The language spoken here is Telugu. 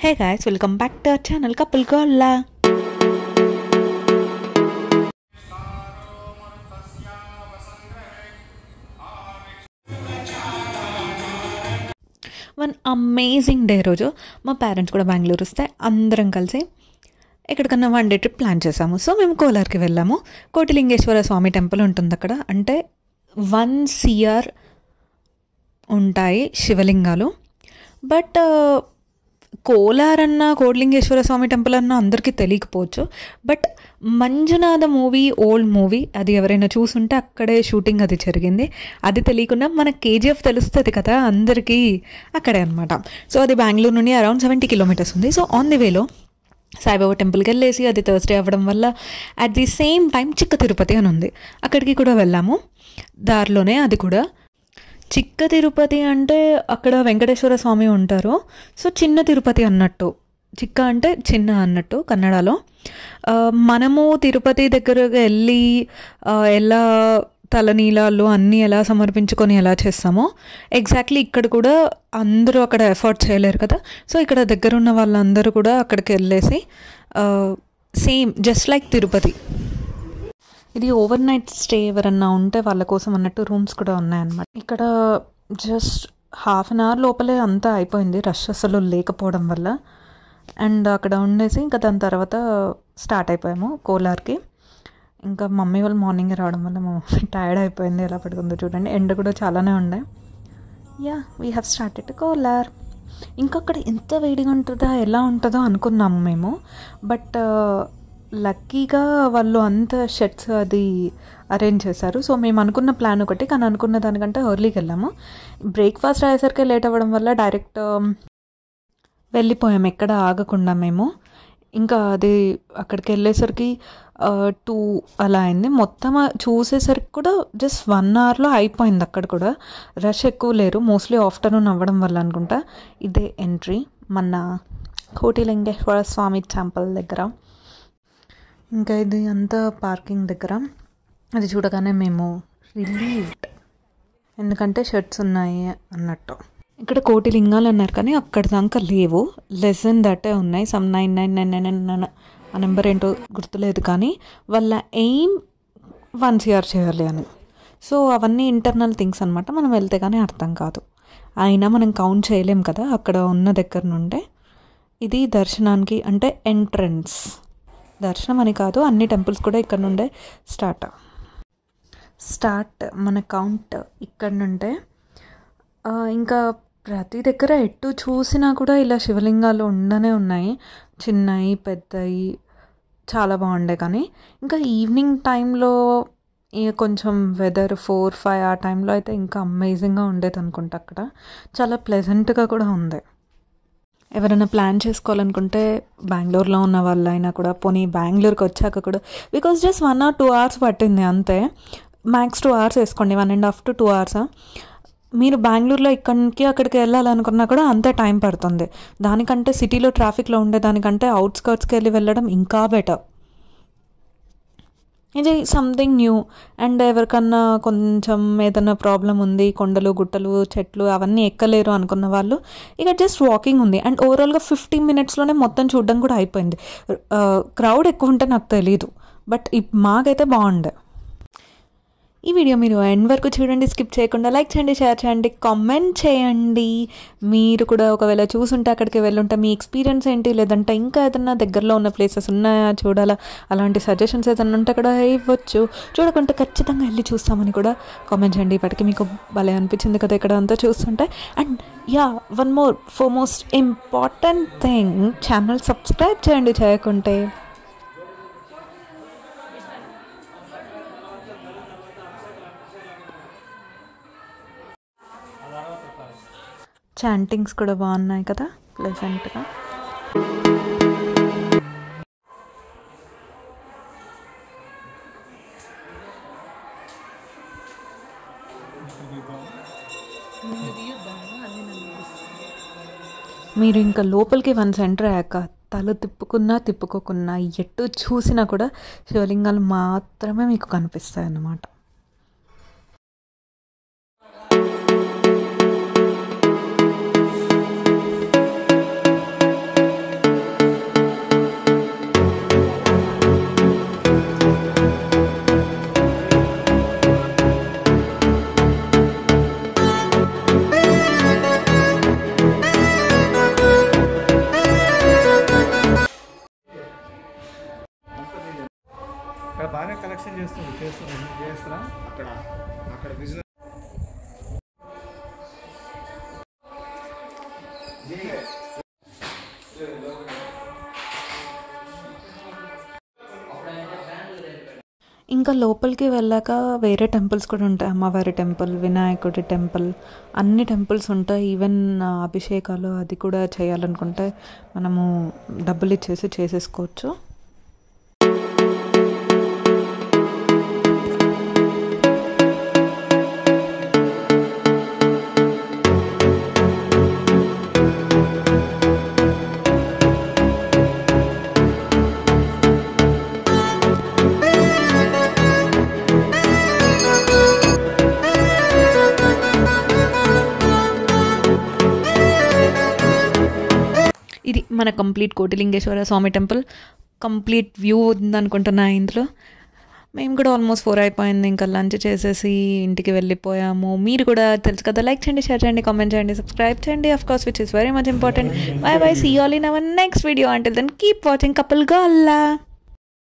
Hey guys, welcome back to our channel Couple Golla. One amazing day రోజు మా పేరెంట్స్ కూడా బెంగళూరు వస్తే అందరం కలిసి ఎక్కడికన్నా వన్ డే ట్రిప్ ప్లాన్ చేసాము. సో మేము కోలార్కి వెళ్ళాము. కోటిలింగేశ్వర స్వామి టెంపుల్ ఉంటుంది అక్కడ. అంటే 1 CR ఉంటాయి శివలింగాలు. బట్ కోలార్ అన్న కోటిలింగేశ్వర స్వామి టెంపుల్ అన్న అందరికీ తెలియకపోవచ్చు. But Manjunatha movie, old movie, అది ఎవరైనా చూసుంటే అక్కడే షూటింగ్ అది జరిగింది. అది తెలియకుండా మన KGF తెలుస్తుంది కదా అందరికీ, అక్కడే అనమాట. సో అది బెంగళూరు నుండి అరౌండ్ 70 కిలోమీటర్స్ ఉంది. సో ఆన్ ది వేలో సాయిబాబా టెంపుల్కి వెళ్ళేసి, అది థర్స్డే అవ్వడం వల్ల అట్ ది సేమ్ టైం చిక్క తిరుపతి అని ఉంది, అక్కడికి కూడా వెళ్ళాము. దారిలోనే అది కూడా చిక్క తిరుపతి అంటే అక్కడ వెంకటేశ్వర స్వామి ఉంటారు. సో చిన్న తిరుపతి అన్నట్టు, చిక్క అంటే చిన్న అన్నట్టు కన్నడలో. మనము తిరుపతి దగ్గరకు వెళ్ళి ఎలా తలనీలాలు అన్నీ ఎలా సమర్పించుకొని ఎలా చేస్తామో ఎగ్జాక్ట్లీ ఇక్కడ కూడా అందరూ అక్కడ ఎఫర్ట్ చేయలేరు కదా. సో ఇక్కడ దగ్గర ఉన్న వాళ్ళందరూ కూడా అక్కడికి వెళ్ళేసి సేమ్ జస్ట్ లైక్ తిరుపతి. ఇది ఓవర్ నైట్ స్టే ఎవరన్నా ఉంటే వాళ్ళ కోసం అన్నట్టు రూమ్స్ కూడా ఉన్నాయన్నమాట. ఇక్కడ జస్ట్ హాఫ్ అన్ అవర్ లోపలే అంతా అయిపోయింది, రష్ అసలు లేకపోవడం వల్ల. అండ్ అక్కడ ఉండేసి ఇంకా దాని తర్వాత స్టార్ట్ అయిపోయాము కోలార్కి. ఇంకా మమ్మీ వాళ్ళు మార్నింగ్ రావడం వల్ల మా మమ్మీ టైర్డ్ అయిపోయింది, ఎలా పడుకుందో చూడండి. ఎండ కూడా చాలానే ఉండే. Yeah, we have started Kolar. ఇంకా అక్కడ ఎంత వేడిగా ఉంటుందో ఎలా ఉంటుందో అనుకున్నాము మేము. బట్ లక్కీగా వాళ్ళు అంత షర్ట్స్ అది అరేంజ్ చేశారు. సో మేము అనుకున్న ప్లాన్ ఒకటి, కానీ అనుకున్న దానికంటే ఎర్లీకి వెళ్ళాము. బ్రేక్ఫాస్ట్ అయ్యేసరికి లేట్ అవ్వడం వల్ల డైరెక్ట్ వెళ్ళిపోయాము, ఎక్కడ ఆగకుండా మేము. ఇంకా అది అక్కడికి వెళ్ళేసరికి 2 అలా అయింది. మొత్తం చూసేసరికి కూడా జస్ట్ 1 అవర్లో అయిపోయింది. అక్కడ కూడా రష్ ఎక్కువ లేరు, మోస్ట్లీ ఆఫ్టర్నూన్ అవ్వడం వల్ల అనుకుంటా. ఇదే ఎంట్రీ మన కోటిలింగేశ్వర స్వామి టెంపుల్ దగ్గర. ఇంకా ఇది అంతా పార్కింగ్ దగ్గర. అది చూడగానే మేము రిలీవ్డ్, ఎందుకంటే షర్ట్స్ ఉన్నాయి అన్నట్టు. ఇక్కడ కోటి లింగాలు అన్నారు కానీ అక్కడ దాకా లేవు, లెస్ దెన్ దటే ఉన్నాయి. సమ్ 9999 ఆ నెంబర్ ఏంటో గుర్తులేదు, కానీ వాళ్ళ ఎయిమ్ 1 CR చేయాలి అని. సో అవన్నీ ఇంటర్నల్ థింగ్స్ అనమాట, మనం వెళ్తే కానీ అర్థం కాదు. అయినా మనం కౌంట్ చేయలేం కదా అక్కడ ఉన్న దగ్గర నుండే. ఇది దర్శనానికి అంటే ఎంట్రన్స్. దర్శనం అని కాదు, అన్ని టెంపుల్స్ కూడా ఇక్కడ నుండే స్టార్ట్ మన కౌంట్ ఇక్కడ నుండే. ఇంకా ప్రతి దగ్గర ఎటు చూసినా కూడా ఇలా శివలింగాలు ఉండనే ఉన్నాయి, చిన్నవి పెద్దవి, చాలా బాగుండే. కానీ ఇంకా ఈవినింగ్ టైంలో కొంచెం వెదర్ 4-5 ఆ టైంలో అయితే ఇంకా అమేజింగ్గా ఉండేది అనుకుంటా. అక్కడ చాలా ప్లెజెంట్గా కూడా ఉంది. ఎవరైనా ప్లాన్ చేసుకోవాలనుకుంటే బెంగళూరులో ఉన్న వాళ్ళైనా కూడా, పోనీ బెంగళూరుకి వచ్చాక కూడా, బికాస్ జస్ట్ 1 or 2 hours పట్టింది అంతే. మ్యాక్స్ 2 hours వేసుకోండి, 1.5 to 2 hours. మీరు బెంగళూరులో ఇక్కడికి అక్కడికి వెళ్ళాలనుకున్నా కూడా అంతే టైం పడుతుంది. దానికంటే సిటీలో ట్రాఫిక్లో ఉండేదానికంటే అవుట్స్కర్ట్స్కి వెళ్ళడం ఇంకా బెటర్. ఇది సంథింగ్ న్యూ. అండ్ ఎవరికన్నా కొంచెం ఏదైనా ప్రాబ్లం ఉంది, కొండలు గుట్టలు చెట్లు అవన్నీ ఎక్కలేరు అనుకున్న వాళ్ళు ఇక జస్ట్ వాకింగ్ ఉంది. అండ్ ఓవరాల్గా 15 minutesలోనే మొత్తం చూడడం కూడా అయిపోయింది. క్రౌడ్ ఎక్కువ ఉంటే నాకు తెలీదు, బట్ మాకైతే బాగుండే. ఈ వీడియో మీరు ఎండ్ వరకు చూడండి, స్కిప్ చేయకుండా. లైక్ చేయండి, షేర్ చేయండి, కామెంట్ చేయండి. మీరు కూడా ఒకవేళ చూసుంటే అక్కడికి వెళ్ళుంటే మీ ఎక్స్పీరియన్స్ ఏంటి, లేదంటే ఇంకా ఏదన్నా దగ్గరలో ఉన్న ప్లేసెస్ ఉన్నాయా చూడాలా, అలాంటి సజెషన్స్ ఏదైనా ఉంటే కూడా ఇవ్వచ్చు. చూడకుంటే ఖచ్చితంగా వెళ్ళి చూస్తామని కూడా కామెంట్ చేయండి. ఇప్పటికీ మీకు భలే అనిపించింది కదా ఇక్కడ అంతా చూస్తుంటే. And yeah, one more most important thing, channel subscribe చేయండి చేయకుంటే. చాంటింగ్స్ కూడా బాగున్నాయి కదా, ప్లెజెంట్గా. మీరు ఇంకా లోపలికి వన్స్ ఎంటర్ అయ్యాక తల తిప్పుకోకున్నా ఎటు చూసినా కూడా శివలింగాలు మాత్రమే మీకు కనిపిస్తాయి అన్నమాట. చేస్తారా అక్కడ బిజినెస్ ఇంకా లోపలికి వెళ్ళాక వేరే టెంపుల్స్ కూడా ఉంటాయి. అమ్మవారి టెంపుల్, వినాయకుడి టెంపుల్, అన్ని టెంపుల్స్ ఉంటాయి. ఈవెన్ అభిషేకాలు అది కూడా చేయాలనుకుంటే మనము డబ్బులు ఇచ్చేసి చేసేసుకోవచ్చు. ఇది మన కంప్లీట్ కోటిలింగేశ్వర స్వామి టెంపుల్. కంప్లీట్ వ్యూ ఉందనుకుంటున్నా ఇందులో. మేము కూడా ఆల్మోస్ట్ 4 అయిపోయింది. ఇంకా లంచ్ చేసేసి ఇంటికి వెళ్ళిపోయాము. మీరు కూడా తెలుసు కదా, లైక్ చేయండి, షేర్ చేయండి, కామెంట్ చేయండి, సబ్స్క్రైబ్ చేయండి, of course which is very much important. Bye bye, see you all in our next video. Until then keep watching couple Golla.